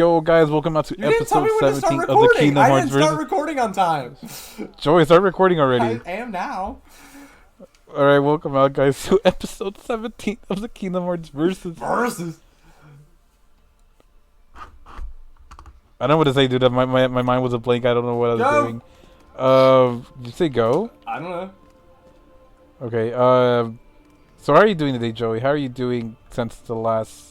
Yo, guys, welcome out to You didn't tell episode me when to start 17 of the recording. Kingdom I Hearts didn't start versus. recording on time. Joey, start recording already. I am now. Alright, welcome out, guys, to episode 17 of the Kingdom Hearts versus. I don't know what to say, dude. My mind was a blank. I don't know what I was Go. doing. Did you say go? I don't know. Okay, so how are you doing today, Joey? How are you doing since the last,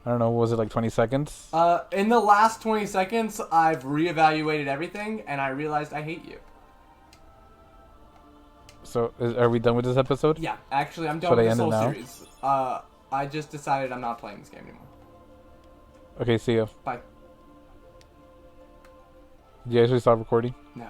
I don't know, was it like 20 seconds? In the last 20 seconds, I've reevaluated everything, and I realized I hate you. So, are we done with this episode? Yeah, actually, I'm done Should with I this end it whole now? series. I just decided I'm not playing this game anymore. Okay, see ya. Bye. Did you actually stop recording? No.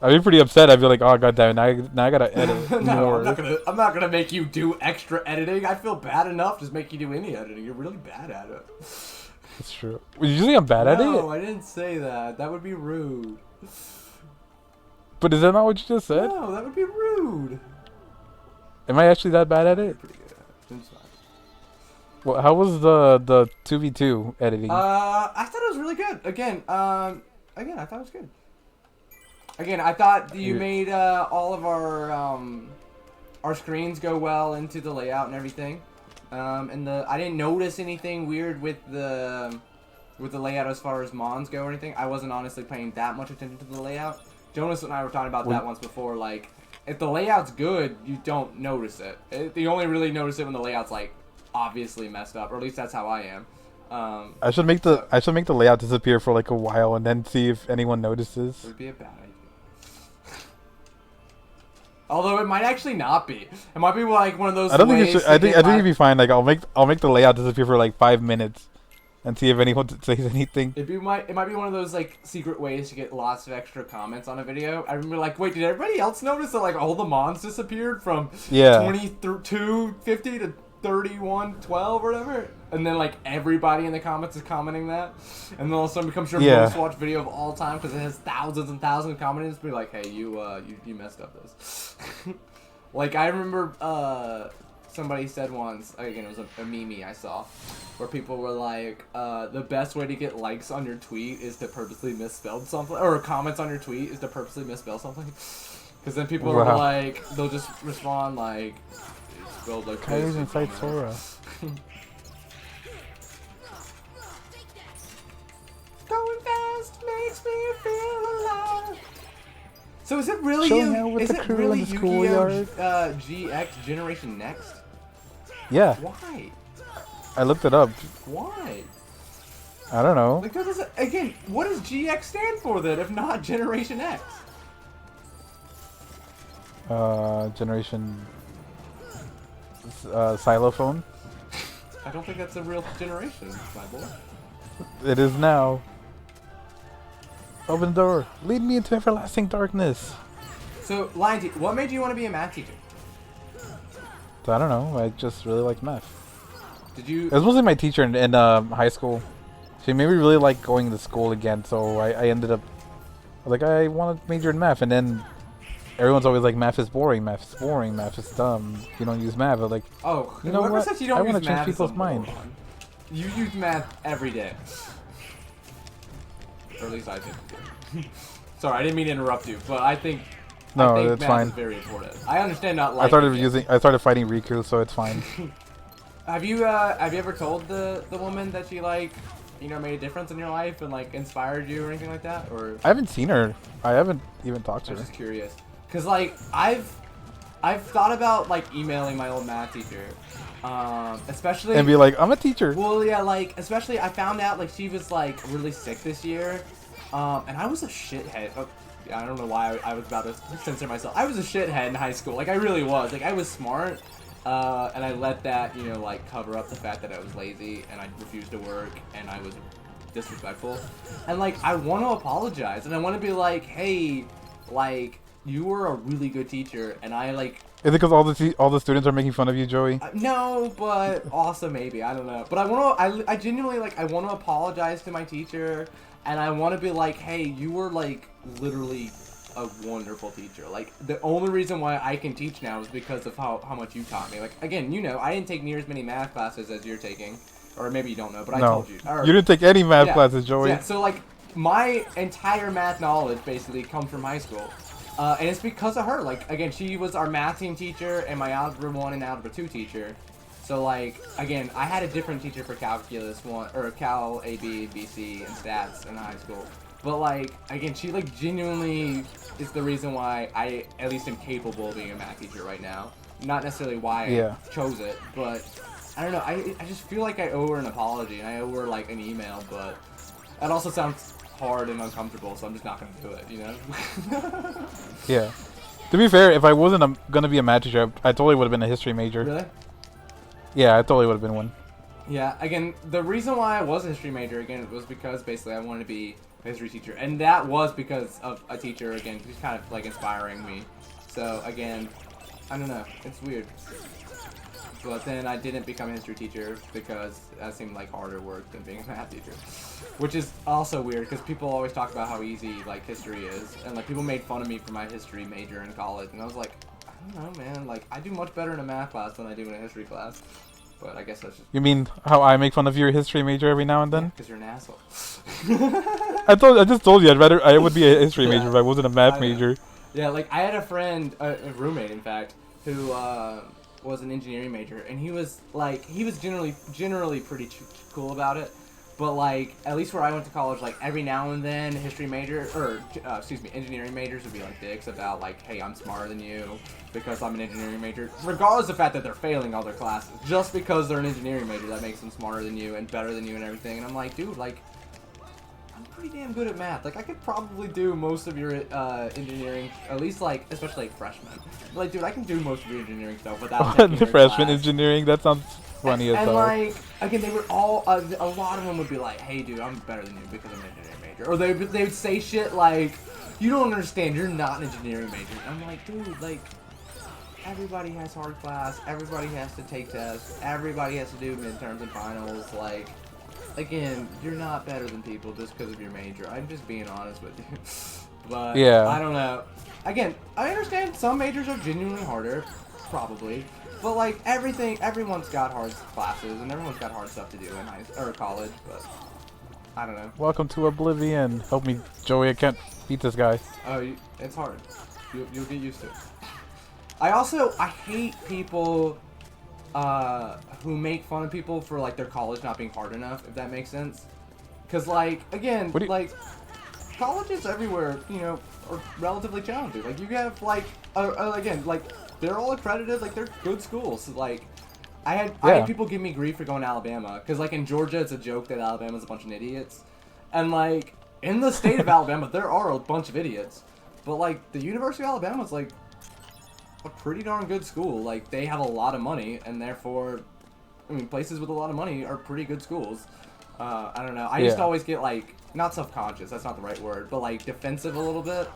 I'd be pretty upset. I'd be like, oh, goddamn, now I gotta edit No, more. I'm not gonna make you do extra editing. I feel bad enough just make you do any editing. You're really bad at it. That's true. Usually I'm bad at it. No, I didn't say that. That would be rude. But is that not what you just said? No, that would be rude. Am I actually that bad at it? Pretty good. I'm sorry. Well, how was the 2v2 editing? I thought it was really good. Again, I thought it was good. Again, I thought you made all of our screens go well into the layout and everything. And I didn't notice anything weird with the layout as far as mons go or anything. I wasn't honestly paying that much attention to the layout. Jonas and I were talking about that once before. Like, if the layout's good, you don't notice it. You only really notice it when the layout's like obviously messed up, or at least that's how I am. I should make the layout disappear for like a while and then see if anyone notices. It would be a bad idea. Although it might actually not be. It might be like one of those. I don't think it should. I think it'd be fine. Like I'll make the layout disappear for like 5 minutes, and see if anyone says anything. It might be one of those like secret ways to get lots of extra comments on a video. I remember like, wait, did everybody else notice that like all the mons disappeared from 2250 to 3112 or whatever? And then like everybody in the comments is commenting that, and then all of a sudden it becomes your most watched video of all time because it has thousands and thousands of comments. Be like, hey, you messed up this. Like I remember somebody said once, again it was a meme I saw, where people were like, the best way to get likes on your tweet is to purposely misspell something, or comments on your tweet is to purposely misspell something, because then people are like, they'll just respond like, it's spelled like Kyrie's inside Sora. Going fast makes me feel alive. So is it really Is it really Yu-Gi-Oh! GX Generation Next? Yeah. Why? I looked it up. Why? I don't know. Like, again, what does GX stand for then, if not Generation X? Generation. Xylophone. I don't think that's a real generation, my boy. It is now. Open the door. Lead me into everlasting darkness. So, Lionty, what made you want to be a math teacher? I don't know. I just really like math. Did you? It was mostly my teacher in high school. She made me really like going to school again, so I ended up like I want to major in math, and then everyone's always like, math is boring, math is boring, math is dumb. You don't use math. But like, oh, you know whoever what? says you don't I use want to change math is people's a mind. moron. You use math every day. Or at least I think you do. Sorry, I didn't mean to interrupt you, but I think it's math fine. is very important. I understand not liking I started fighting Riku, so it's fine. Have you ever told the woman that she like, made a difference in your life and like inspired you or anything like that? Or I haven't seen her. I haven't even talked to I'm her. just curious, cause like I've thought about like emailing my old math teacher, especially And be like, I'm a teacher. Well, yeah, like especially I found out like she was like really sick this year, and I was a shithead. I don't know why I was about to censor myself. I was a shithead in high school. Like I really was. Like I was smart, and I let that like cover up the fact that I was lazy and I refused to work and I was disrespectful. And like I want to apologize and I want to be like, hey, like you were a really good teacher and I like. Is it because all the students are making fun of you, Joey? No, but also maybe, I don't know. But I genuinely like I want to apologize to my teacher. And I want to be like, hey, you were like literally a wonderful teacher. Like the only reason why I can teach now is because of how much you taught me. Like again, I didn't take near as many math classes as you're taking. or maybe you don't know, but I No. told you. Or, You didn't take any math yeah, classes, Joey. Yeah, so like my entire math knowledge basically comes from high school. And it's because of her. Like, again, she was our math team teacher and my Algebra 1 and Algebra 2 teacher. So, like, again, I had a different teacher for Calculus 1, or Cal, AB, BC, and Stats in high school. But, like, again, she, like, genuinely is the reason why I at least am capable of being a math teacher right now. Not necessarily why I chose it, but I don't know. I just feel like I owe her an apology, and I owe her, like, an email, but that also sounds hard and uncomfortable, so I'm just not going to do it, you know? Yeah. To be fair, if I wasn't going to be a math teacher, I totally would have been a history major. Really? Yeah, I totally would have been one. Yeah, again, the reason why I was a history major, again, was because basically I wanted to be a history teacher. And that was because of a teacher, again, who's kind of, like, inspiring me. So, again, I don't know. It's weird. But then I didn't become a history teacher because that seemed like harder work than being a math teacher. Which is also weird because people always talk about how easy, like, history is. And, like, people made fun of me for my history major in college. And I was like, I don't know, man. Like, I do much better in a math class than I do in a history class. But I guess that's just... You mean how I make fun of your history major every now and then? Because you're an asshole. I just told you I would be a history major if I wasn't a math major. Yeah, like, I had a friend, a roommate, in fact, who was an engineering major, and he was generally pretty cool about it. But, like, at least where I went to college, like, every now and then, engineering majors would be, like, dicks about, like, hey, I'm smarter than you because I'm an engineering major. Regardless of the fact that they're failing all their classes. Just because they're an engineering major, that makes them smarter than you and better than you and everything. And I'm like, dude, like, I'm pretty damn good at math. Like, I could probably do most of your engineering, at least, like, especially, like, freshmen. Like, dude, I can do most of your engineering stuff without taking The your freshman class. engineering, that sounds funny as hell. And, like, again, they were all, a lot of them would be like, hey, dude, I'm better than you because I'm an engineering major. Or they would say shit like, you don't understand, you're not an engineering major. And I'm like, dude, like, everybody has hard class, everybody has to take tests, everybody has to do midterms and finals. Like, again, you're not better than people just because of your major. I'm just being honest with you. But, yeah. I don't know. Again, I understand some majors are genuinely harder, probably. But, like, everyone's got hard classes, and everyone's got hard stuff to do in college, but I don't know. Welcome to Oblivion. Help me, Joey, I can't beat this guy. Oh, it's hard. You'll get used to it. I hate people who make fun of people for, like, their college not being hard enough, if that makes sense. Because, like, again, like, colleges everywhere, you know, are relatively challenging. Like, you have, like, again, like, they're all accredited, like, they're good schools. Like, I had people give me grief for going to Alabama, because, like, in Georgia, it's a joke that Alabama's a bunch of idiots. And, like, in the state of Alabama, there are a bunch of idiots. But, like, the University of Alabama's, like, a pretty darn good school. Like, they have a lot of money, and therefore, I mean, places with a lot of money are pretty good schools. I don't know. I just always get, like, not self-conscious, that's not the right word, but, like, defensive a little bit.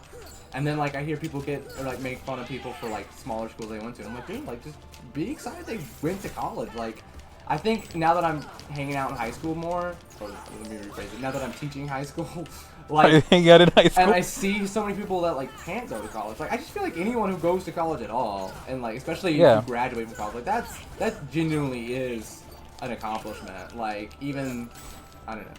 And then, like, I hear people make fun of people for, like, smaller schools they went to. I'm like, dude, like, just be excited they went to college. Like, I think now that I'm hanging out in high school more, or let me rephrase it, now that I'm teaching high school, like, hang out in high school? and I see so many people that, like, can't go to college. Like, I just feel like anyone who goes to college at all, and, like, especially if you graduate from college, like, that genuinely is an accomplishment. Like, even, I don't know.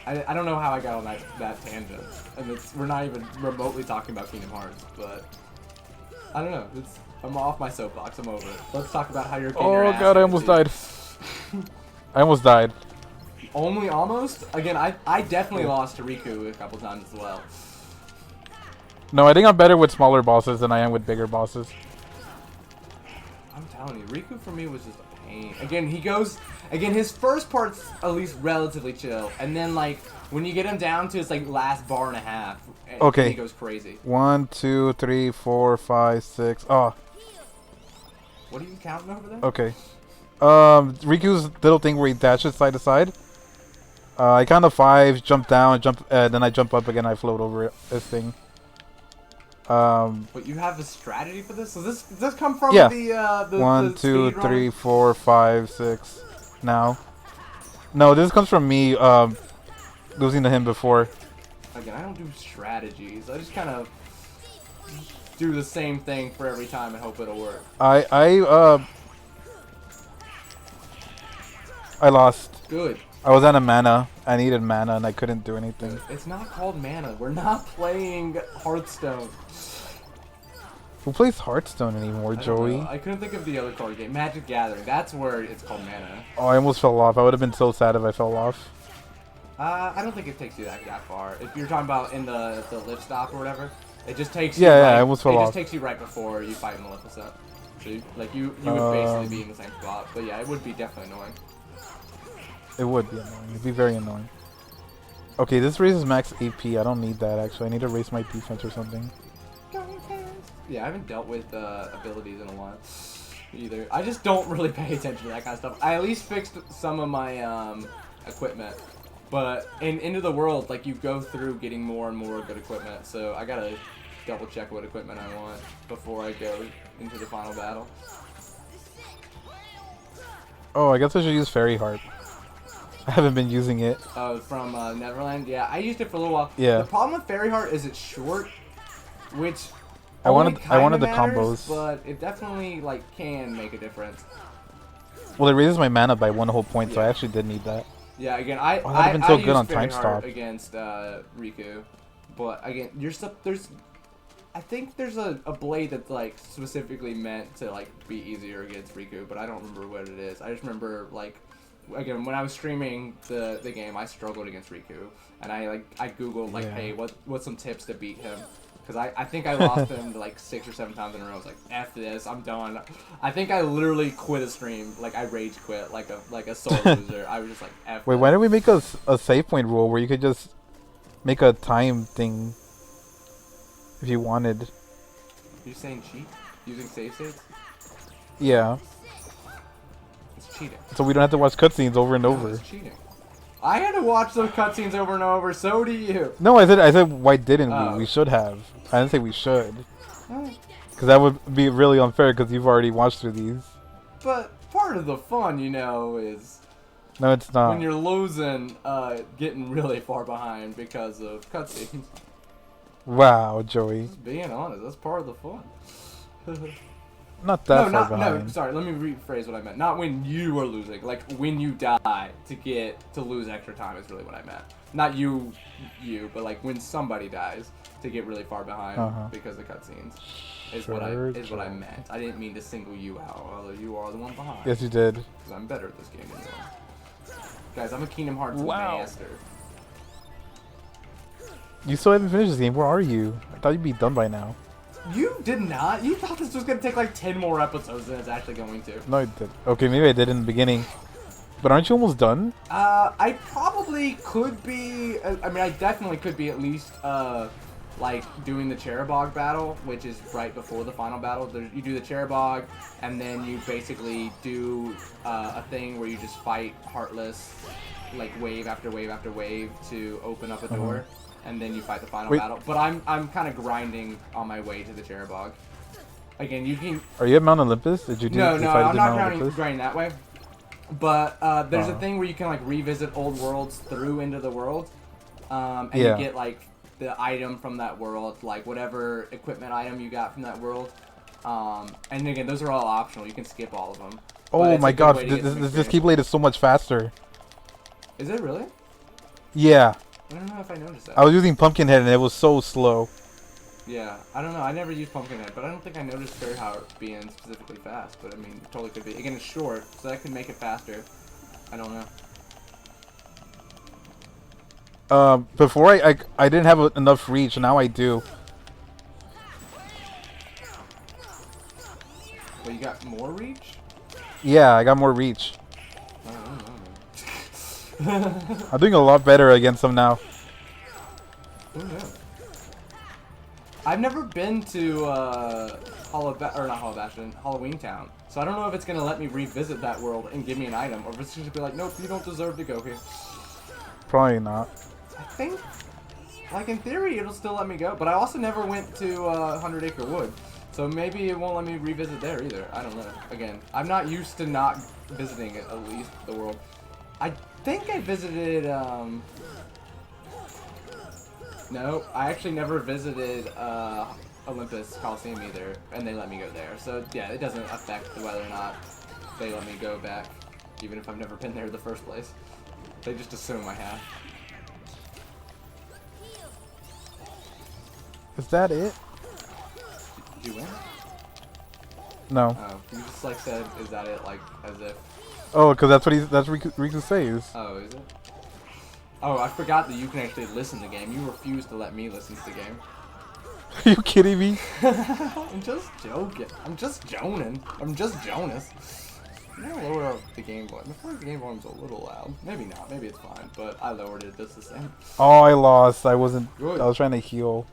I don't know how I got on that tangent, and we're not even remotely talking about Kingdom Hearts, but I don't know. I'm off my soapbox. I'm over it. Let's talk about how you're getting your ass God, I almost died. I almost died. Only almost? Again, I definitely lost to Riku a couple times as well. No, I think I'm better with smaller bosses than I am with bigger bosses. I'm telling you, Riku for me was just a pain. Again, his first part's at least relatively chill, and then, like, when you get him down to his, like, last bar and a half, he goes crazy. 1, 2, 3, 4, 5, 6. Oh. What are you counting over there? Okay. Riku's little thing where he dashes side to side. I count to 5, jump down, then I jump up again. I float over this thing. But you have a strategy for this? So does this come from the 1, 2, 3, 4, 5, 6. Now, no, this comes from me losing to him before. Again, I don't do strategies. I just kind of do the same thing for every time and hope it'll work. I I lost. Good. I was out of mana. I needed mana and I couldn't do anything. It's not called mana. We're not playing Hearthstone. Who plays Hearthstone anymore, Joey? I couldn't think of the other card game. Magic Gathering. That's where it's called mana. Oh, I almost fell off. I would have been so sad if I fell off. I don't think it takes you that far. If you're talking about in the lift stop or whatever, it just takes Yeah, you. yeah, right, I almost fell off. It just takes you right before you fight in the lift stop. So you would basically be in the same spot. But yeah, it would be definitely annoying. It would be annoying. It'd be very annoying. Okay, this raises max AP. I don't need that actually. I need to raise my defense or something. Yeah, I haven't dealt with abilities in a while either. I just don't really pay attention to that kind of stuff. I at least fixed some of my equipment. But in Into the World, like, you go through getting more and more good equipment, so I gotta double check what equipment I want before I go into the final battle. Oh, I guess I should use Fairy Heart. I haven't been using it. Oh, from Neverland? Yeah, I used it for a little while. Yeah. The problem with Fairy Heart is it's short, which I wanted the matters, combos. but it definitely, like, can make a difference. Well, it raises my mana by 1 whole point, so I actually did need that. Yeah, again, that would have been so good on Fairy Time Heart Stop. against Riku, but again, I think there's a blade that's like specifically meant to like be easier against Riku, but I don't remember what it is. I just remember like, again, when I was streaming the game, I struggled against Riku, and I googled like, hey, what's some tips to beat him? Because I think I lost him like 6 or 7 times in a row. I was like, F this, I'm done. I think I literally quit a stream. Like, I rage quit like a sore loser. I was just like, F Wait, this. why don't we make a save point rule where you could just make a time thing if you wanted? You're saying cheat? Using save states? Yeah. It's cheating. So we don't have to watch cutscenes over and No, over. it's cheating. I had to watch those cutscenes over and over, so do you. No, I said why didn't we? Oh. We should have. I didn't say we should. Because that would be really unfair because you've already watched through these. But part of the fun, you know, is No, it's not. when you're losing, getting really far behind because of cutscenes. Wow, Joey. Just being honest, that's part of the fun. Not that far behind. No, sorry, let me rephrase what I meant. Not when you are losing, like when you die to lose extra time is really what I meant. Not you, but like when somebody dies to get really far behind because of cutscenes is what I meant. I didn't mean to single you out, although you are the one behind. Yes, you did. Because I'm better at this game than you are. Guys, I'm a Kingdom Hearts master. You still haven't finished this game. Where are you? I thought you'd be done by now. You did not? You thought this was going to take like 10 more episodes than it's actually going to. No, I did. Okay, maybe I did in the beginning. But aren't you almost done? I probably could be. I mean, I definitely could be at least, like, doing the Cherubog battle, which is right before the final battle. You do the Cherubog, and then you basically do a thing where you just fight Heartless, like, wave after wave after wave to open up a door. And then you fight the final battle. But I'm kind of grinding on my way to the Cherubog. Again, you can... Are you at Mount Olympus? Did you do No, I'm not Olympus? grinding that way. But there's a thing where you can like revisit old worlds through Into the World. And you get like the item from that world, like whatever equipment item you got from that world. And again, those are all optional. You can skip all of them. Oh my god, this Keyblade is so much faster. Is it really? Yeah. I don't know if I noticed that. I was using Pumpkinhead and it was so slow. Yeah, I don't know. I never used Pumpkinhead, but I don't think I noticed Fairy Heart being specifically fast. But I mean, it totally could be. Again, it's short, so that could make it faster. I don't know. Before I didn't have enough reach, now I do. Well, you got more reach? Yeah, I got more reach. I don't know. I'm doing a lot better against them now. Who knows? I've never been to Halloween Town, so I don't know if it's gonna let me revisit that world and give me an item, or if it's just gonna be like, nope, you don't deserve to go here. Probably not. I think, like in theory, it'll still let me go, but I also never went to 100 Acre Wood, so maybe it won't let me revisit there either. I don't know. Again, I'm not used to not visiting at least the world. I think I visited. No, I actually never visited Olympus Coliseum either, and they let me go there. So yeah, it doesn't affect whether or not they let me go back even if I've never been there in the first place. They just assume I have. Is that it? Did you win? No. Oh, you just like said, is that it? Like, as if... Oh, because that's Riku says. Oh, is it? Oh, I forgot that you can actually listen to the game. You refuse to let me listen to the game. Are you kidding me? I'm just joking. I'm just joning. I'm just Jonas. I'm gonna lower up the game volume. I feel like the game volume's a little loud. Maybe not. Maybe it's fine. But I lowered it just the same. Oh, I lost. I wasn't. Good. I was trying to heal.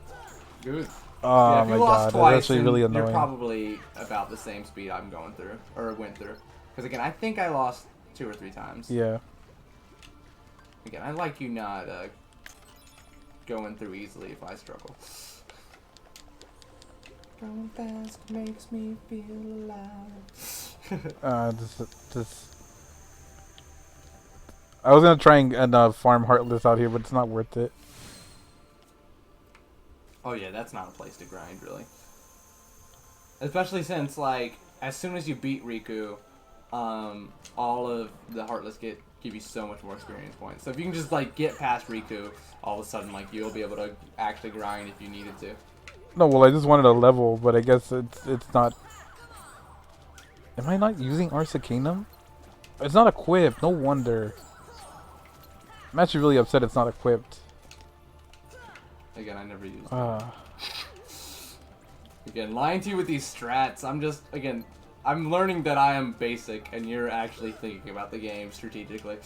Good. Oh Yeah, if my you lost god, twice, that's actually really then annoying. you're probably about the same speed I'm going through, or went through. Because again, I think I lost 2 or 3 times. Yeah. Again, I like you not going through easily if I struggle. Going fast makes me feel alive. Just. I was gonna try and farm Heartless out here, but it's not worth it. Oh yeah, that's not a place to grind, really. Especially since, like, as soon as you beat Riku, all of the Heartless give you so much more experience points. So if you can just, like, get past Riku, all of a sudden, like, you'll be able to actually grind if you needed to. No, well, I just wanted a level, but I guess it's not. Am I not using Arsacanum? It's not equipped. No wonder. I'm actually really upset it's not equipped. Again, I never used it. Again, Lionty with these strats, I'm learning that I am basic, and you're actually thinking about the game strategically.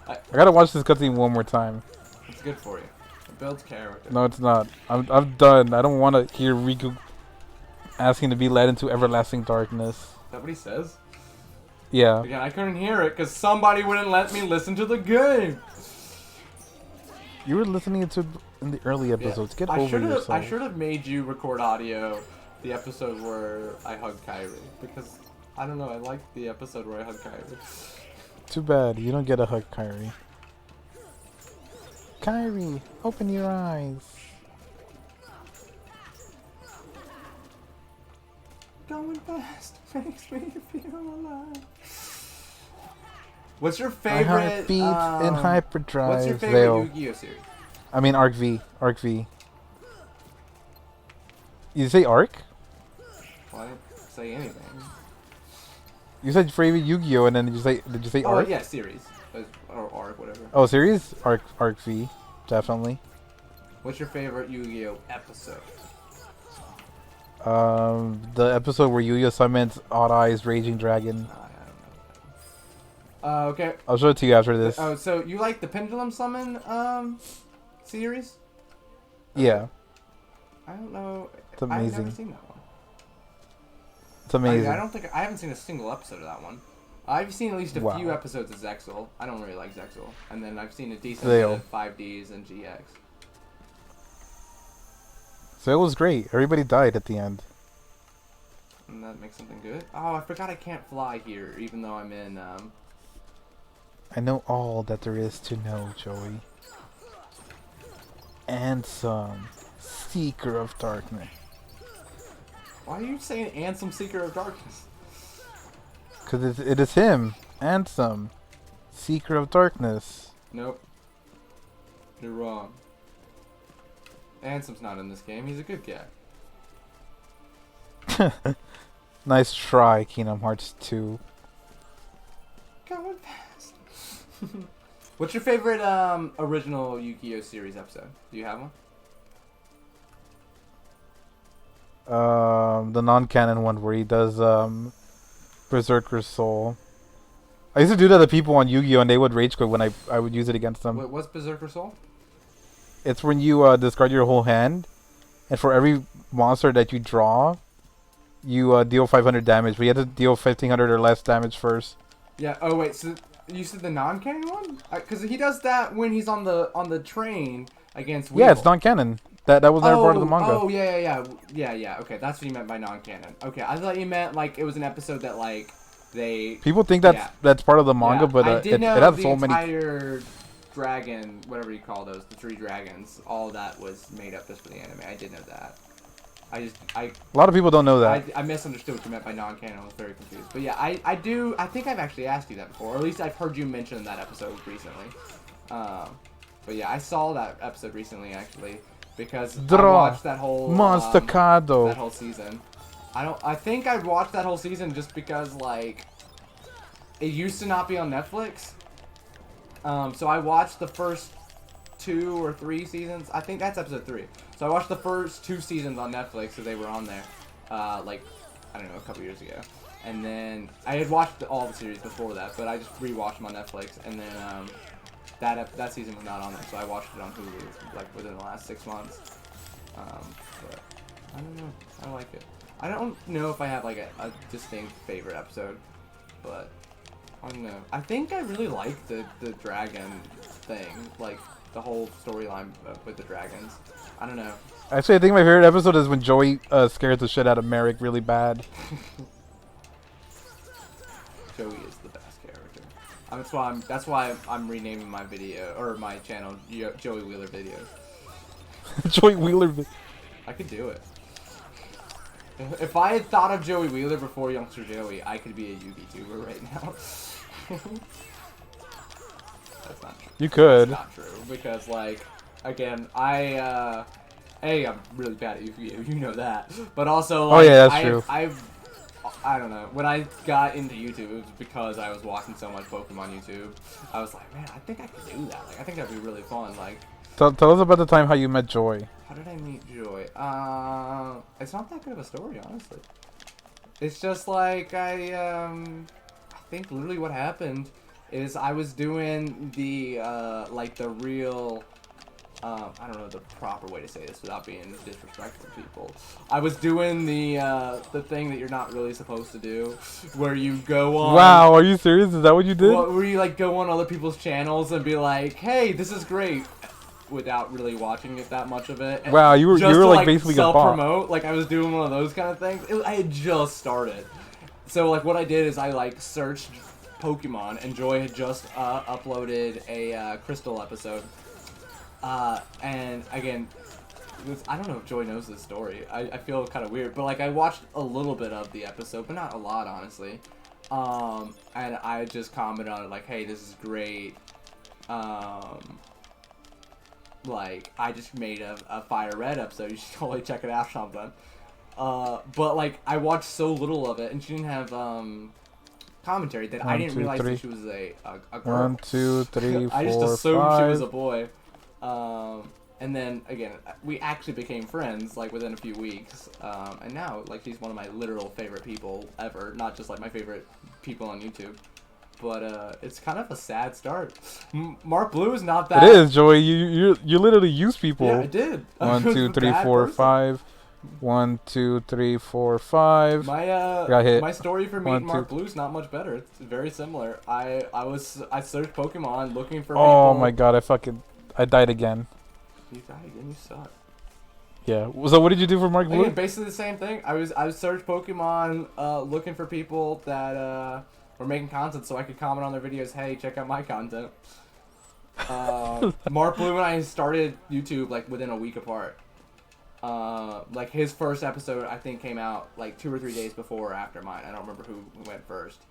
I gotta watch this cutscene one more time. It's good for you. It builds character. No, it's not. I'm done. I don't want to hear Riku asking to be led into everlasting darkness. Is that what he says? Yeah. Again, I couldn't hear it because somebody wouldn't let me listen to the game. You were listening to in the early episodes. Get over yourself. I should have made you record audio the episode where I hugged Kyrie, because I don't know, I liked the episode where I hugged Kyrie. Too bad you don't get a hug, Kyrie. Kyrie, open your eyes. Going fast makes me feel alive. What's your favorite? My heart beats in hyperdrive. What's your favorite Veil. Yu-Gi-Oh series? I mean Arc V. Arc V. You say Arc? Well, I didn't say anything. You said favorite Yu-Gi-Oh, and then did you say Oh Arc? yeah, series or arc, whatever. Oh, series? Arc V, definitely. What's your favorite Yu-Gi-Oh episode? The episode where Yu-Gi-Oh summons Odd Eyes Raging Dragon. I don't know. Okay. I'll show it to you after this. Oh, so you like the Pendulum Summon series? Yeah, I don't know. it's amazing. I've never seen that one. It's amazing. I haven't seen a single episode of that one. I've seen at least a few episodes of Zexal. I don't really like Zexal. And then I've seen a decent bit of 5Ds and GX. So it was great. Everybody died at the end. And that makes something good. Oh, I forgot I can't fly here, even though I'm in, I know all that there is to know, Joey. And some Seeker of Darkness. Why are you saying Ansem Seeker of Darkness? Because it is him. Ansem. Seeker of Darkness. Nope. You're wrong. Ansem's not in this game. He's a good guy. Nice try, Kingdom Hearts 2. Going fast. What's your favorite original Yu-Gi-Oh series episode? Do you have one? The non-canon one where he does Berserker's Soul. I used to do that to people on Yu-Gi-Oh and they would rage quit when I would use it against them. Wait, what's Berserker Soul? It's when you discard your whole hand, and for every monster that you draw, you deal 500 damage, but you have to deal 1500 or less damage first. Yeah. Oh wait. So you said the non-canon one? Because he does that when he's on the train against Weevil. Yeah, it's non-canon. That was never part of the manga. Oh yeah. Okay, that's what you meant by non-canon. Okay, I thought you meant like it was an episode that like they. People think that's part of the manga, but I did know it has the so many. entire dragon, whatever you call those, the 3 dragons, all that was made up just for the anime. I did know that. A lot of people don't know that. I misunderstood what you meant by non-canon. I was very confused. But yeah, I do. I think I've actually asked you that before, or at least I've heard you mention that episode recently. But yeah, I saw that episode recently actually because I watched that whole Monstacado. that whole season. I think I watched that whole season just because like it used to not be on Netflix. So I watched the first 2 or 3 seasons. I think that's episode 3. So I watched the first 2 seasons on Netflix because they were on there, like, I don't know, a couple years ago. And then I had watched all the series before that, but I just rewatched them on Netflix. And then that season was not on there, so I watched it on Hulu like within the last 6 months. But I don't know. I like it. I don't know if I have like a distinct favorite episode, but I don't know. I think I really like the dragon thing, like the whole storyline with the dragons. I don't know. Actually, I think my favorite episode is when Joey scares the shit out of Merrick really bad. Joey is the best character. That's why I'm renaming my video or my channel Joey Wheeler Videos. Joey Wheeler. I could do it. If I had thought of Joey Wheeler before Youngster Joey, I could be a YouTuber right now. That's not true. You could. That's not true because, like, again, I'm really bad at UVU, you know that. But also, like, oh yeah, that's true. I don't know. When I got into YouTube, it was because I was watching so much Pokemon YouTube. I was like, man, I think I could do that. Like, I think that'd be really fun. Like, tell us about the time how you met Joy. How did I meet Joy? It's not that good of a story, honestly. It's just like I think literally what happened is I was doing the like the real I don't know the proper way to say this without being disrespectful to people. I was doing the thing that you're not really supposed to do, where you go on. Wow, are you serious? Is that what you did? Where you like go on other people's channels and be like, "Hey, this is great," without really watching it that much of it. And wow, you were like basically self-promote. Like I was doing one of those kind of things. I had just started, so like what I did is I like searched Pokemon, and Joy had just uploaded a Crystal episode. And again, I don't know if Joy knows this story. I feel kind of weird, but like I watched a little bit of the episode, but not a lot, honestly. And I just commented on it like, "Hey, this is great." Like I just made a Fire Red episode. You should totally check it out, or something. But like I watched so little of it, and she didn't have commentary that I didn't realize that she was a girl. 1, 2, 3, 4, I just assumed 5. she was a boy. And then again, we actually became friends like within a few weeks. And now like she's one of my literal favorite people ever, not just like my favorite people on YouTube. But it's kind of a sad start. Mark Blue is not that. It is, Joey. You literally use people. Yeah, I did. 1, 2, 3, 4, 5. 1, 2, 3, 4, 5. Got hit. My story for meeting Mark Blue is not much better. It's very similar. I searched Pokemon looking for. Oh people. my god! I died again. You died again. You suck. Yeah. So what did you do for Mark Blue? Again, basically the same thing. I searched Pokemon looking for people that were making content so I could comment on their videos. Hey, check out my content. Mark Blue and I started YouTube like within a week apart. Like his first episode I think came out like 2 or 3 days before or after mine. I don't remember who went first.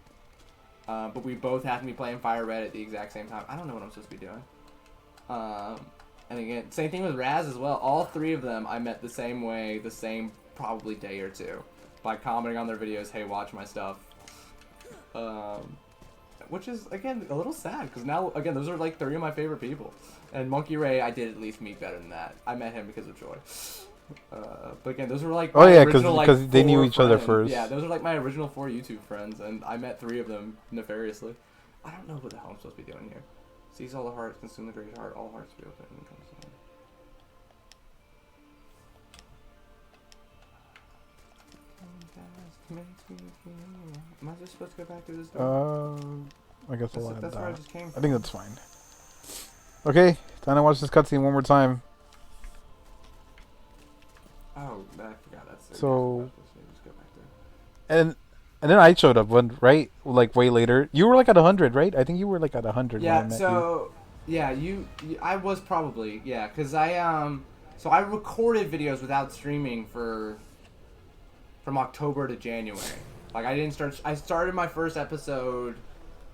But we both happened to be playing Fire Red at the exact same time. I don't know what I'm supposed to be doing. And again, same thing with Raz as well. All 3 of them I met the same way, the same probably day or two, by commenting on their videos, "Hey, watch my stuff." Which is again a little sad because now again those are like 3 of my favorite people. And Monkey Ray I did at least meet better than that. I met him because of Joy. But again, those were like because they knew each other first. Yeah, those are like my original 4 YouTube friends, and I met 3 of them nefariously. I don't know what the hell I'm supposed to be doing here. Seize all the hearts, consume the great heart, all hearts be open. Am I just supposed to go back to this door? I guess I'll that's where I just came from. I think that's fine. Okay, time to watch this cutscene one more time. Oh, I forgot that's. So. Just go back there. And then I showed up, right? Like way later. You were like at 100, right? I think you were like at 100. Yeah. When I met So yeah, I was probably because so I recorded videos without streaming for from October to January. Like I started my first episode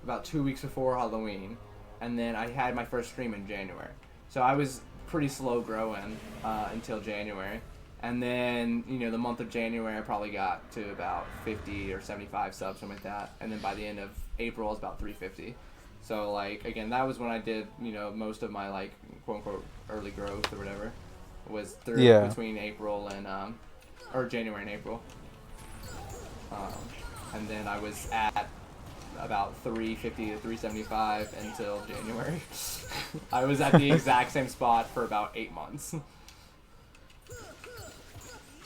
about 2 weeks before Halloween, and then I had my first stream in January. So I was pretty slow growing until January. And then, the month of January, I probably got to about 50 or 75 subs, something like that. And then by the end of April, I was about 350. So, like, again, that was when I did, most of my, like, quote-unquote, early growth or whatever. Was between April and, or January and April. And then I was at about 350 to 375 until January. I was at the exact same spot for about 8 months.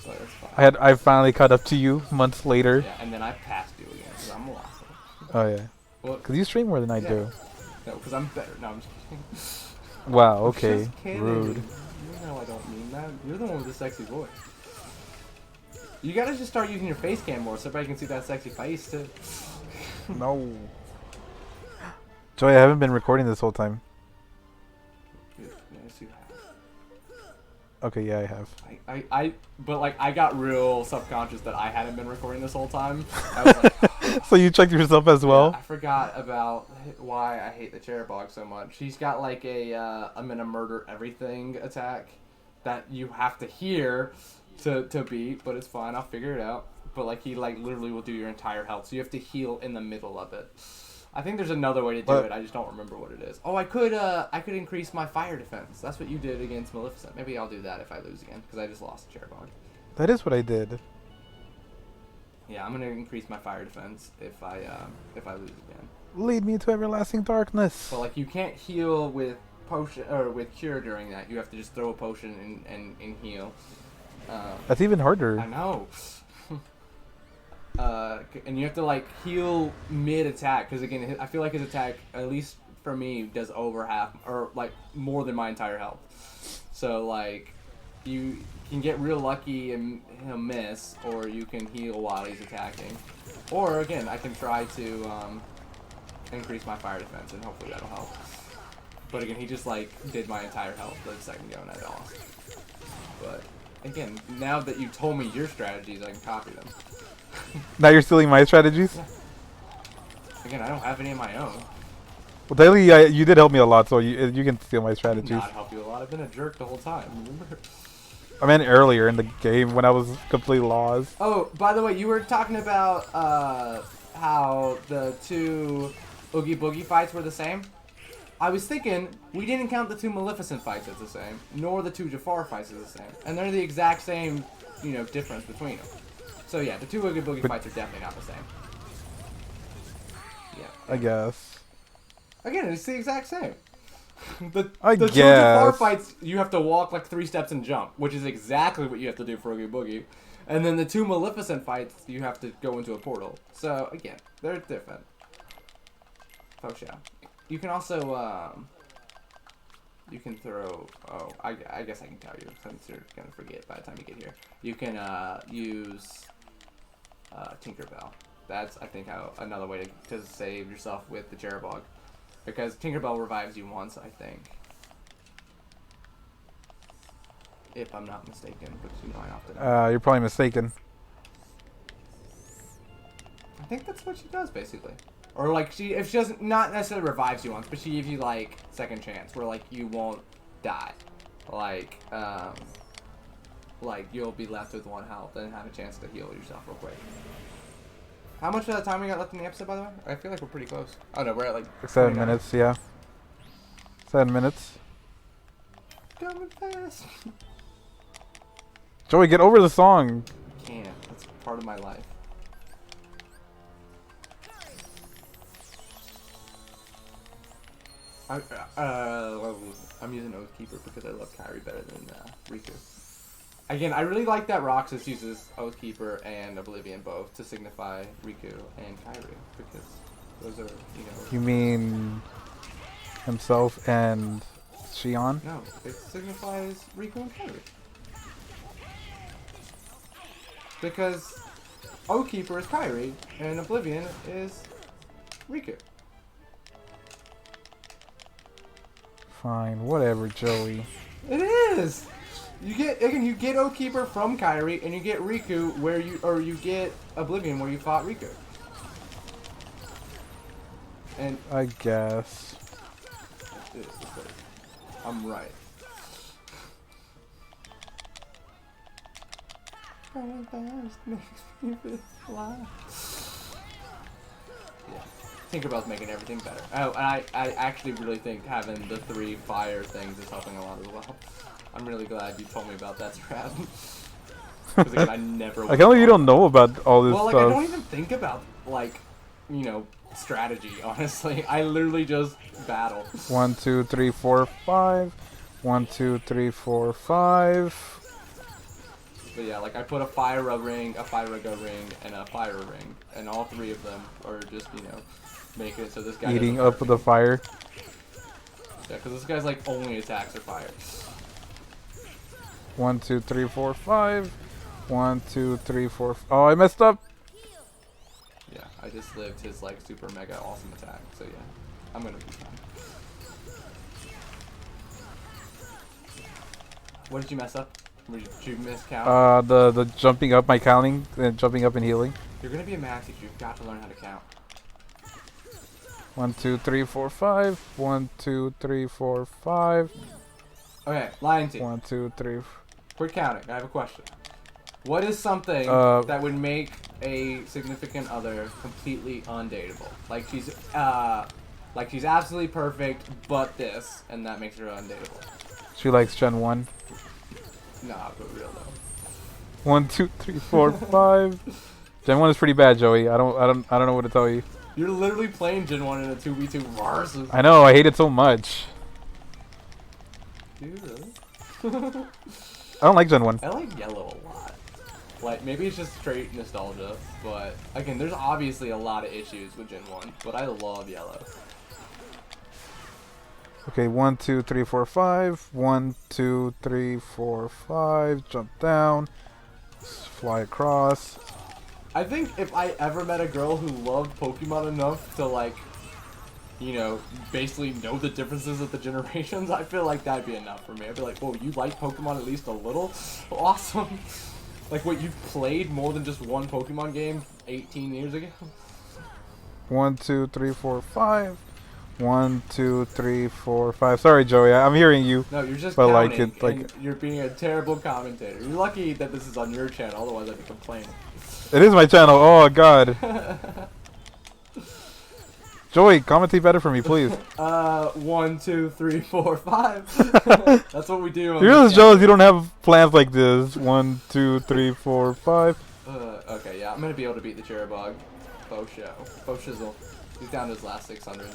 So that's fine. I finally caught up to you months later. Yeah, and then I passed you again because I'm awesome. Oh yeah. Well, because you stream more than I do. No, because I'm better. No, I'm just kidding. Wow. Okay. Just kidding. Rude. You know I don't mean that. You're the one with the sexy voice. You gotta just start using your face cam more so everybody can see that sexy face too. No. Joey, I haven't been recording this whole time. Yes, you have. Okay, yeah, I have. But like I got real subconscious that I hadn't been recording this whole time. I was like, So you checked yourself as well? Yeah, I forgot about why I hate the Cherubog so much. He's got like a I'm gonna murder everything attack that you have to hear to beat, but it's fine. I'll figure it out. But like he like literally will do your entire health, so you have to heal in the middle of it. I think there's another way to do it. I just don't remember what it is. Oh, I could increase my fire defense. That's what you did against Maleficent. Maybe I'll do that if I lose again, because I just lost Cherubog. That is what I did. Yeah, I'm gonna increase my fire defense if I lose again. Lead me to everlasting darkness. But like you can't heal with potion or with cure during that. You have to just throw a potion and heal. That's even harder. I know. And you have to like heal mid attack because again I feel like his attack, at least for me, does over half or like more than my entire health. So like you can get real lucky and he'll miss, or you can heal while he's attacking, or again I can try to increase my fire defense and hopefully that'll help. But again, he just like did my entire health the second go and I lost. But again, now that you told me your strategies, I can copy them. Now you're stealing my strategies? Yeah. Again, I don't have any of my own. Well, Daily, you did help me a lot, so you can steal my strategies. Not help you a lot. I've been a jerk the whole time. Remember? I meant earlier in the game when I was completely lost. Oh, by the way, you were talking about how the two Oogie Boogie fights were the same. I was thinking we didn't count the two Maleficent fights as the same, nor the two Jafar fights as the same, and they're the exact same, difference between them. So yeah, the two Oogie Boogie fights are definitely not the same. Yeah. I guess. Again, it's the exact same. The two guess. Jafar fights, you have to walk like 3 steps and jump, which is exactly what you have to do for Oogie Boogie. And then the two Maleficent fights, you have to go into a portal. So again, they're different. Oh yeah. You can also you can throw. Oh, I guess I can tell you since you're gonna forget by the time you get here. You can use Tinkerbell. That's I think another way to save yourself with the Cherubog, because Tinkerbell revives you once, I think, if I'm not mistaken. But I often. You're probably mistaken. I think that's what she does basically. Or like if she doesn't, not necessarily revives you once, but she gives you like second chance where like you won't die, like you'll be left with 1 health and have a chance to heal yourself real quick. How much time we got left in the episode, by the way? I feel like we're pretty close. Oh no, we're at like 7 29. minutes. Yeah. 7 minutes. Coming fast. Joey, get over the song. I can't. That's part of my life. I'm using Oathkeeper because I love Kyrie better than Riku. Again, I really like that Roxas uses Oathkeeper and Oblivion both to signify Riku and Kyrie, because those are, You mean himself and Shion? No, it signifies Riku and Kyrie. Because Oathkeeper is Kyrie and Oblivion is Riku. Fine, whatever, Joey. It is! You get Oathkeeper from Kairi, and you get Riku you get Oblivion where you fought Riku. And I guess. I'm right. Yeah. Tinkerbell's making everything better. Oh, and I actually really think having the 3 fire things is helping a lot as well. I'm really glad you told me about that, Strad. Because again, I never. I can't believe you don't know about all this stuff. stuff. I don't even think about strategy. Honestly, I literally just battle. 1, 2, 3, 4, 5. 1, 2, 3, 4, 5. But yeah, like I put a fire ring, a fire ring, and a fire ring, and all 3 of them are just making it so this guy eating up the fire. Yeah, because this guy's like only attacks are fire. 1, 2, 3, 4, 5. 1, 2, 3, 4. Oh, I messed up. Yeah, I just lived his like super mega awesome attack. So yeah, I'm gonna be fine. What did you mess up? Did you miscount? The jumping up, my counting, and jumping up and healing. You're gonna be a max teacher. You've got to learn how to count. 1, 2, 3, 4, 5. 1, 2, 3, 4, 5. Okay, Lionty. 1, 2, 3. Quit counting. I have a question. What is something that would make a significant other completely undateable? Like she's absolutely perfect, but this, and that makes her undateable. She likes Gen 1. Nah, but real though. 1, 2, 3, 4, 5. Gen 1 is pretty bad, Joey. I don't know what to tell you. You're literally playing Gen 1 in a 2v2 versus. I know. I hate it so much. Do you really? I don't like Gen 1. I like yellow a lot. Like, maybe it's just straight nostalgia, but again, there's obviously a lot of issues with Gen 1, but I love yellow. Okay, 1, 2, 3, 4, 5. 1, 2, 3, 4, 5. Jump down. Fly across. I think if I ever met a girl who loved Pokemon enough to, like, basically know the differences of the generations, I feel like that'd be enough for me. I'd be like, whoa, you like Pokemon at least a little? Awesome. Like, what, you've played more than just one Pokemon game 18 years ago? 1, 2, 3, 4, 5. 1, 2, 3, 4, 5. Sorry, Joey. I'm hearing you. No, you're just but counting, and you're being a terrible commentator. You're lucky that this is on your channel, otherwise I'd be complaining. It is my channel. Oh, God. Joey, commentate better for me, please. 1, 2, 3, 4, 5. That's what we do. You're just jealous you don't have plans like this. 1, 2, 3, 4, 5. Okay, yeah, I'm gonna be able to beat the Cherubog. Faux show. Faux shizzle. He's down to his last 600.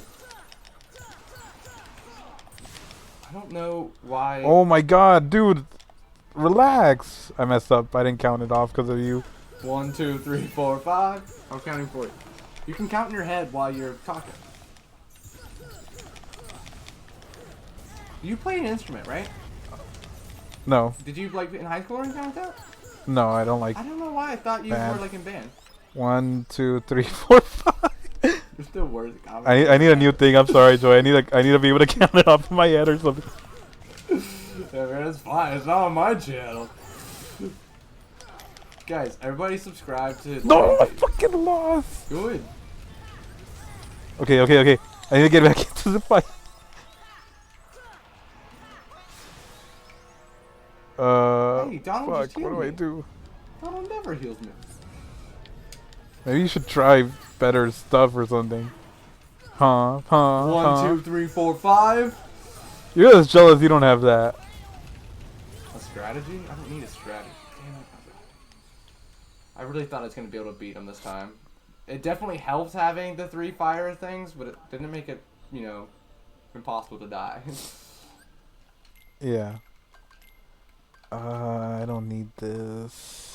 I don't know why. Oh my God, dude. Relax. I messed up. I didn't count it off because of you. 1, 2, 3, 4, 5. I'm counting for you. You can count in your head while you're talking. You play an instrument, right? No. Did you, like, in high school or anything like that? No, I don't like. I don't know why I thought you were, like, in band. 1, 2, 3, 4, 5. You're still worse at comedy. I need a new thing. I'm sorry, Joey. I need to be able to count it off in my head or something. Yeah, man, it's fine. It's not on my channel. Guys, everybody subscribe to. No, I fucking lost. Good. Okay. I need to get back into the fight. Hey, Donald fuck. just healed What do I me. do? Donald never heals me. Maybe you should try better stuff or something. 1, 2, 3, 4, 5. You're just jealous you don't have that. A strategy? I don't need a strategy. Damn it. I really thought I was going to be able to beat him this time. It definitely helps having the 3 fire things, but it didn't make it, impossible to die. Yeah. I don't need this.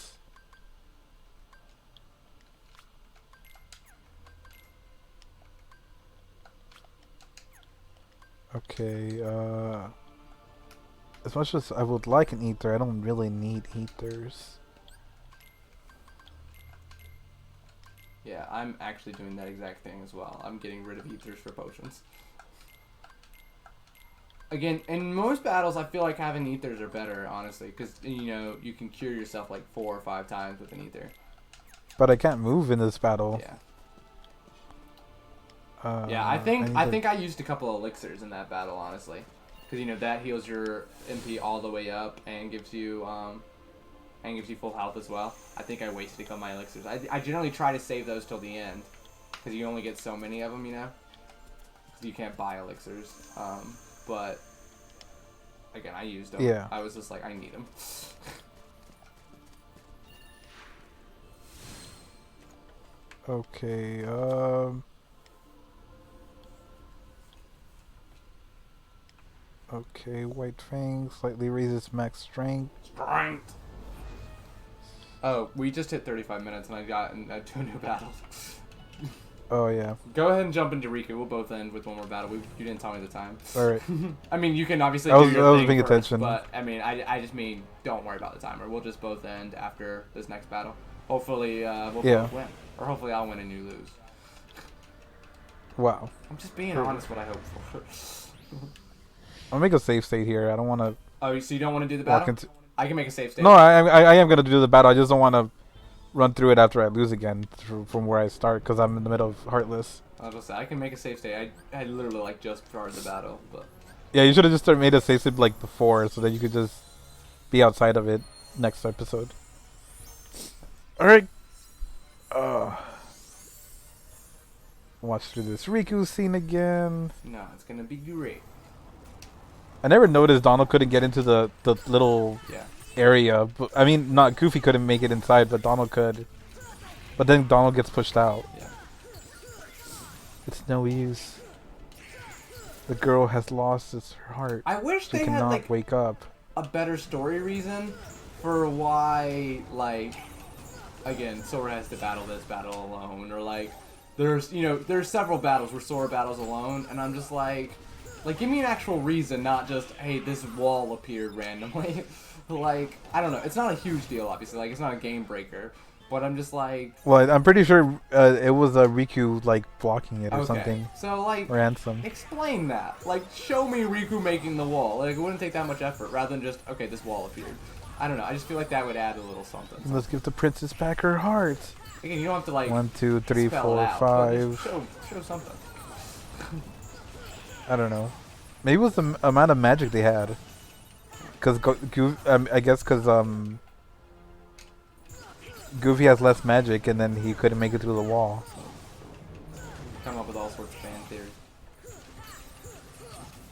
Okay, as much as I would like an ether, I don't really need ethers. Yeah, I'm actually doing that exact thing as well. I'm getting rid of ethers for potions. Again, in most battles, I feel like having ethers are better, honestly, because you can cure yourself like 4 or 5 times with an ether. But I can't move in this battle. Yeah. Yeah, I think I used a couple elixirs in that battle, honestly, because that heals your MP all the way up and gives you full health as well. I think I wasted a couple of my elixirs. I generally try to save those till the end, because you only get so many of them, because you can't buy elixirs. But again, I used them. Yeah. I was just like, I need them. Okay. Okay, White Fang slightly raises max strength. Strength. Oh, we just hit 35 minutes and I got into a new battle. Oh yeah. Go ahead and jump into Riku. We'll both end with one more battle. You didn't tell me the time. All right. I mean, you can obviously I was thing paying first, attention. but I mean, I just mean don't worry about the timer. We'll just both end after this next battle. Hopefully, we'll both win, or hopefully I'll win and you lose. Wow. I'm just being honest. What I hope for. I'll make a safe state here. I don't want to. Oh, so you don't want to do the battle? I can make a safe state. No, I am gonna do the battle. I just don't want to run through it after I lose again from where I start because I'm in the middle of Heartless. I was gonna say I can make a safe state. I literally like just started the battle, but yeah, you should have just made a safe state like before, so that you could just be outside of it next episode. All right. Watch through this Riku scene again. No, it's gonna be great. I never noticed Donald couldn't get into the little area. But, I mean, not Goofy couldn't make it inside, but Donald could. But then Donald gets pushed out. Yeah. It's no use. The girl has lost her heart. I wish she they cannot had like wake up. a better story reason for why, like, again, Sora has to battle this battle alone, or like there's several battles where Sora battles alone, and I'm just like, give me an actual reason, not just, hey, this wall appeared randomly. Like, I don't know. It's not a huge deal, obviously. Like, it's not a game breaker. But I'm just like... Well, I'm pretty sure it was Riku, like, blocking it or something. So, like, Ransom. Explain that. Like, show me Riku making the wall. Like, it wouldn't take that much effort, rather than just, okay, this wall appeared. I don't know. I just feel like that would add a little something. Let's give the princess back her heart. Again, you don't have to, like... 1, 2, 3, 4, out, 5. Show something. I don't know. Maybe it was the amount of magic they had. Cause I guess because Goofy has less magic, and then he couldn't make it through the wall. Come up with all sorts of fan theories.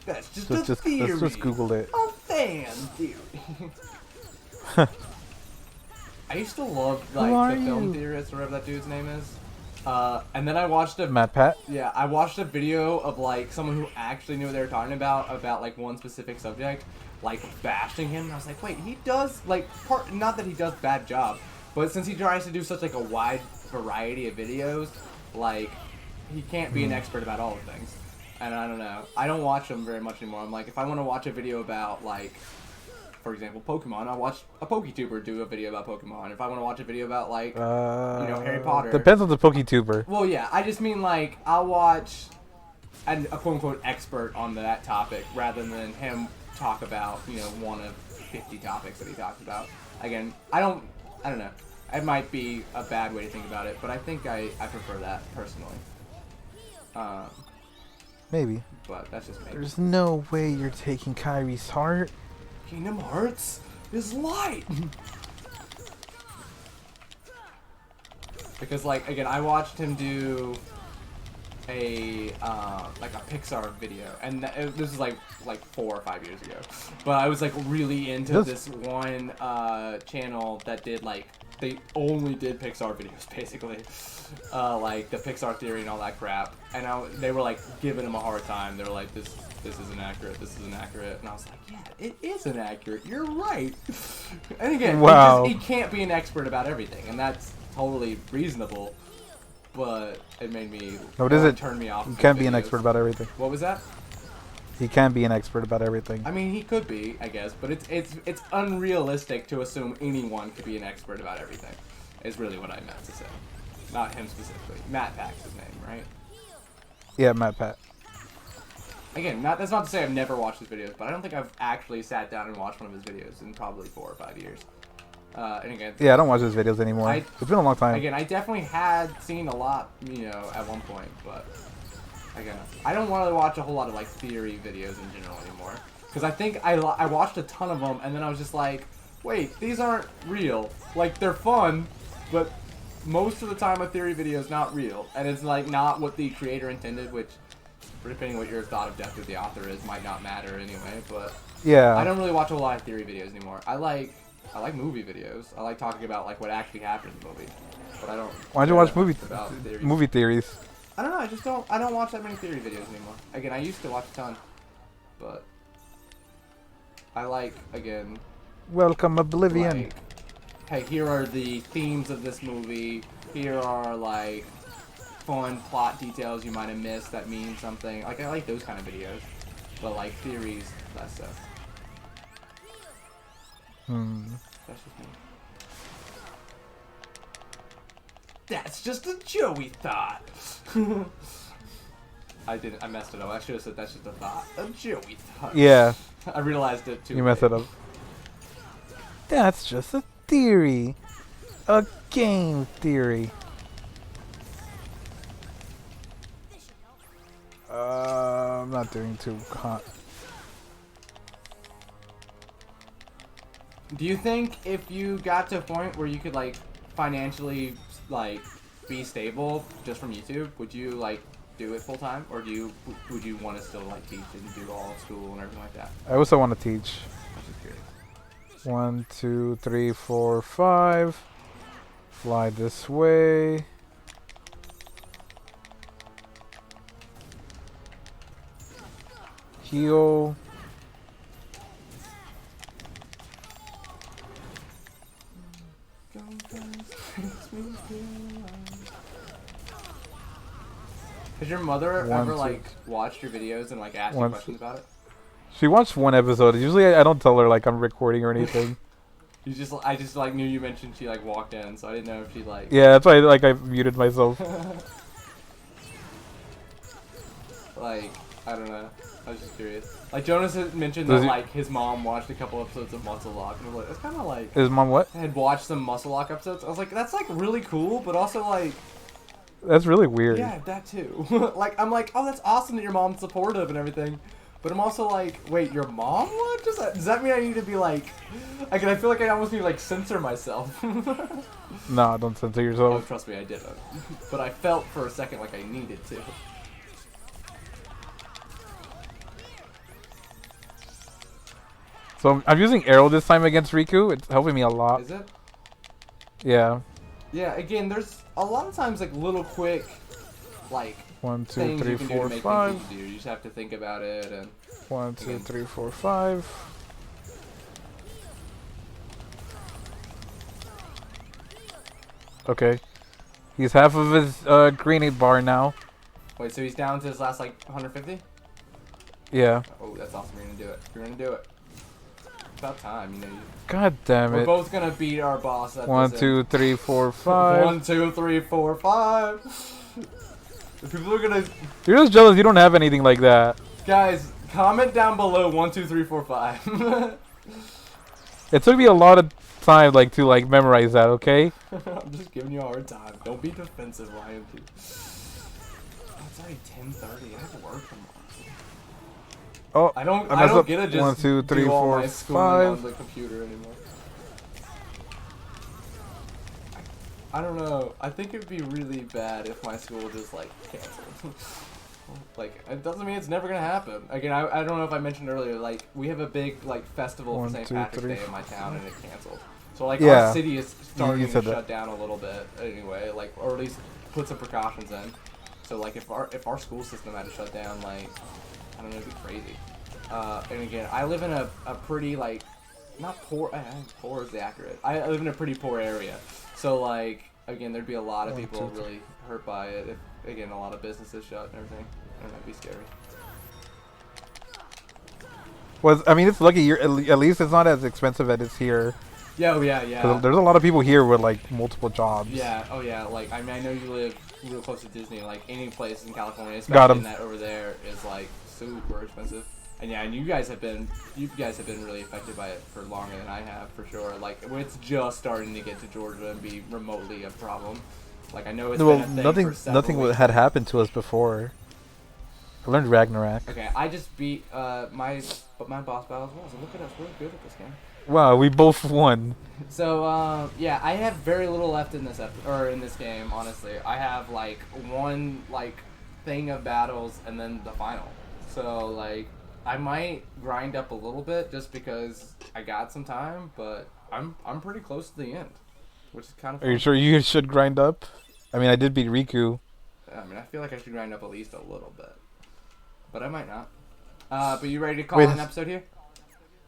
That's just a theory. Let's just Google it. A fan theory. I used to love like the film theorist, or whatever that dude's name is. And then I watched Matt Pat? Yeah, I watched a video of like someone who actually knew what they were talking about like one specific subject, like bashing him. And I was like, wait, he does like not that he does bad job, but since he tries to do such like a wide variety of videos, like he can't be an expert about all the things. And I don't know. I don't watch them very much anymore. I'm like, if I want to watch a video about like, for example, Pokemon, I'll watch a PokeTuber do a video about Pokemon. If I want to watch a video about, like, Harry Potter. Depends on the PokeTuber. Well, yeah, I just mean, like, I'll watch a quote-unquote expert on that topic rather than him talk about, one of 50 topics that he talks about. Again, I don't know. It might be a bad way to think about it, but I think I prefer that, personally. Maybe. But that's just me. There's no way you're taking Kyrie's heart. Kingdom Hearts is light. Because, like, again, I watched him do a Pixar video, and this is like 4 or 5 years ago. But I was like really into this one channel that did they only did Pixar videos, basically, like the Pixar theory and all that crap. And they were like giving him a hard time. They were like, this isn't accurate. This isn't accurate. And I was like, yeah, it is inaccurate. You're right. And again, he can't be an expert about everything, and that's totally reasonable. But it made me turn me off. You can't be an expert about everything. What was that? He can be an expert about everything. I mean, he could be, I guess, but it's unrealistic to assume anyone could be an expert about everything. Is really what I meant to say. Not him specifically. Matt Pack's his name, right? Yeah, Matt Pat. again, that's not to say I've never watched his videos, but I don't think I've actually sat down and watched one of his videos in probably 4 or 5 years. And again, Yeah, I don't watch his videos anymore. It's been a long time. Again, I definitely had seen a lot, you know, at one point, but again, I don't want to watch a whole lot of like theory videos in general anymore, because I think I watched a ton of them, and then I was just like, wait, these aren't real. Like, they're fun, but most of the time a theory video is not real, and it's like not what the creator intended, which, depending on what your thought of Death of the Author is, might not matter anyway. But yeah, I don't really watch a lot of theory videos anymore. I like movie videos. I like talking about like what actually happened in the movie, but I don't. Why'd you watch movie theories? I don't know. I don't watch that many theory videos anymore. Again, I used to watch a ton, but I like, again. Welcome Oblivion. Like, hey, here are the themes of this movie. Here are like fun plot details you might have missed that mean something. Like, I like those kind of videos, but like theories, less so. That's just me. That's just a Joey thought. I messed it up. I should have said that's just a thought. A Joey thought. Yeah. I realized it too. You messed it up. That's just a theory. A game theory. I'm not doing too hot. Do you think if you got to a point where you could like financially like be stable just from YouTube, would you like do it full time, or would you want to still like teach and do all school and everything like that? I also want to teach. I'm just curious. 1, 2, 3, 4, 5. Fly this way. Heal. Has your mother ever like watched your videos and like asked you questions about it? She watched one episode. Usually I don't tell her like I'm recording or anything. I just like knew you mentioned she like walked in, so I didn't know if she like. Yeah, that's why like I muted myself. Like, I don't know. I was just curious. Like Jonas had mentioned that like his mom watched a couple episodes of Muscle Lock, and I was like, it's kind of like. His mom what? Had watched some Muscle Lock episodes. I was like, that's like really cool, but also like. That's really weird. Yeah, that too. Like, I'm like, oh, that's awesome that your mom's supportive and everything. But I'm also like, wait, your mom? What? Does that mean I need to be like... I feel like I almost need to like censor myself. Nah, don't censor Oh, yourself. trust me, I didn't. But I felt for a second like I needed to. So I'm using arrow this time against Riku. It's helping me a lot. Is it? Yeah. Yeah, again, there's a lot of times like little quick, like 1, 2, things 3, you can 4, do to make 5. things easier. You just have to think about it and. 1, 2, 3, 4, 5. Okay. He's half of his grenade bar now. Wait, so he's down to his last like 150? Yeah. Oh, that's awesome. You're gonna do it. You're gonna do it. About time, you know. God damn it. We're both gonna beat our boss at 1, 2, 3, 4, 5. 1, 2, 3, 4, 5. People are gonna. You're just jealous you don't have anything like that. Guys, comment down below 1, 2, 3, 4, 5. It took me a lot of time like to like memorize that, okay? I'm just giving you a hard time. Don't be defensive, Lionty. Oh, it's already 10:30. I have to work tomorrow. Oh, I don't get to just 1, 2, 3, do all 4, my schooling 5. on the computer anymore. I don't know. I think it'd be really bad if my school just like canceled. Like, it doesn't mean it's never gonna happen. Again, I don't know if I mentioned earlier. Like, we have a big like festival 1, for St. 2, Patrick's 3, Day in my town, and it canceled. So like Yeah. our city is starting to said shut down a little bit anyway. Like, or at least put some precautions in. So like if our school system had to shut down, like I don't know, it'd be crazy. And again, I live in a pretty like not poor. I think poor is the accurate. I live in a pretty poor area. So like again, there'd be a lot of people really hurt by it. If again, a lot of businesses shut and everything. And that'd be scary. Well, I mean, it's lucky. You're, at least it's not as expensive as it's here. Yeah, oh yeah, yeah. There's a lot of people here with like multiple jobs. Yeah, oh yeah. Like I mean, I know you live real close to Disney. Like any place in California, especially in that over there, is like super expensive. And yeah, and you guys have been really affected by it for longer than I have, for sure. Like, it's just starting to get to Georgia and be remotely a problem. Like, I know it's been a thing for several nothing weeks. had happened to us before. I learned Ragnarok. Okay, I just beat my boss battle as well. So look at us, we're good at this game. Wow, we both won. So yeah, I have very little left in this in this game. Honestly, I have like one thing of battles and then the final. So like, I might grind up a little bit just because I got some time, but I'm pretty close to the end, which is kind of fun. Are you sure you should grind up? I mean, I did beat Riku. I mean, I feel like I should grind up at least a little bit, but I might not. But you ready to call an episode here?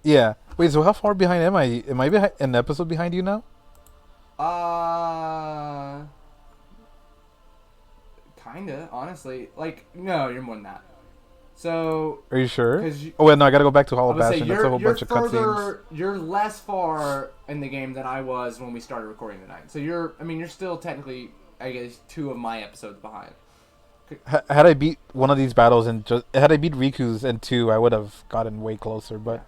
Yeah. Wait, so how far behind am I? Am I behind an episode behind you now? Kinda, honestly. Like, no, you're more than that. So... Are you sure? Oh, wait, no, I gotta go back to Hall of Bastion. That's a whole bunch of cutscenes. You're less far in the game than I was when we started recording tonight. So you're still technically, I guess, 2 of my episodes behind. Had I beat one of these battles and had I beat Riku's and 2, I would have gotten way closer, but... Yeah.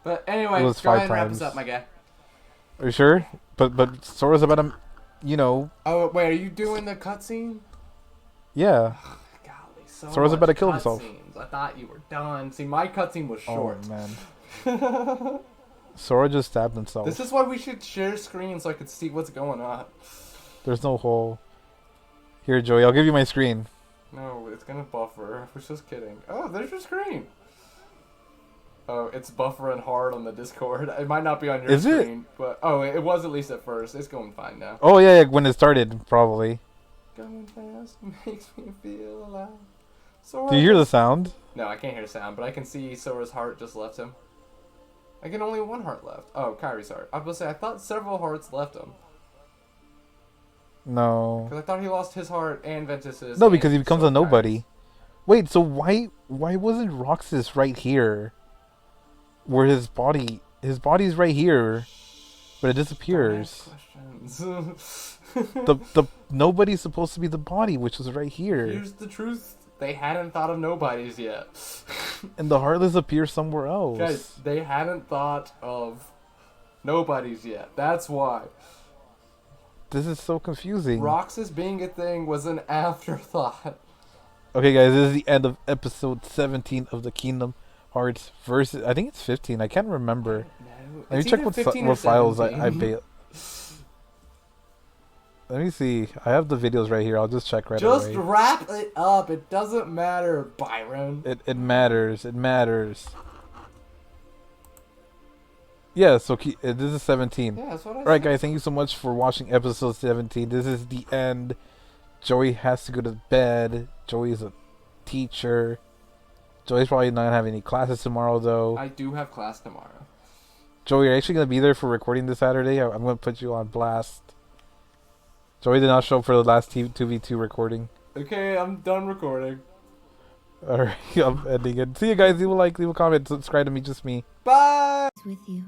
But anyway, it was go 5 ahead and wrap times. this up, my guy. Are you sure? But Sora's about to, you know... Oh, wait, are you doing the cutscene? Yeah. Golly, Sora's about to kill himself. I thought you were done. See, my cutscene was short. Oh, man. Sora just stabbed himself. This is why we should share screen so I could see what's going on. There's no hole. Here, Joey, I'll give you my screen. No, it's gonna buffer. I was just kidding. Oh, there's your screen. Oh, it's buffering hard on the Discord. It might not be on your screen, but it was at least at first. It's going fine now. Oh yeah, when it started, probably. Going fast makes me feel alive. Sora. Do you hear the sound? No, I can't hear the sound, but I can see Sora's heart just left him. I can only 1 heart left. Oh, Kyrie's heart. I was gonna say, I thought several hearts left him. No. Because I thought he lost his heart and Ventus's. No, because he becomes a nobody. Wait, so why wasn't Roxas right here? Where his body's right here, but it disappears. the nobody's supposed to be the body, which was right here. Here's the truth. They hadn't thought of nobodies yet. And the Heartless appears somewhere else. Guys, they hadn't thought of nobodies yet. That's why. This is so confusing. Roxas being a thing was an afterthought. Okay, guys, this is the end of episode 17 of the Kingdom Hearts versus... I think it's 15. I can't remember. No, Let me check what files I bailed. Let me see. I have the videos right here. I'll just check right away. Just wrap it up. It doesn't matter, Byron. It matters. It matters. Yeah, so this is 17. Yeah, that's what I said. Alright, guys, thank you so much for watching episode 17. This is the end. Joey has to go to bed. Joey's a teacher. Joey's probably not having any classes tomorrow, though. I do have class tomorrow. Joey, you're actually going to be there for recording this Saturday? I'm going to put you on blast. Joey did not show up for the last 2v2 recording. Okay, I'm done recording. Alright, I'm ending it. See you guys. Leave a like, leave a comment, subscribe to me, just me. Bye! With you.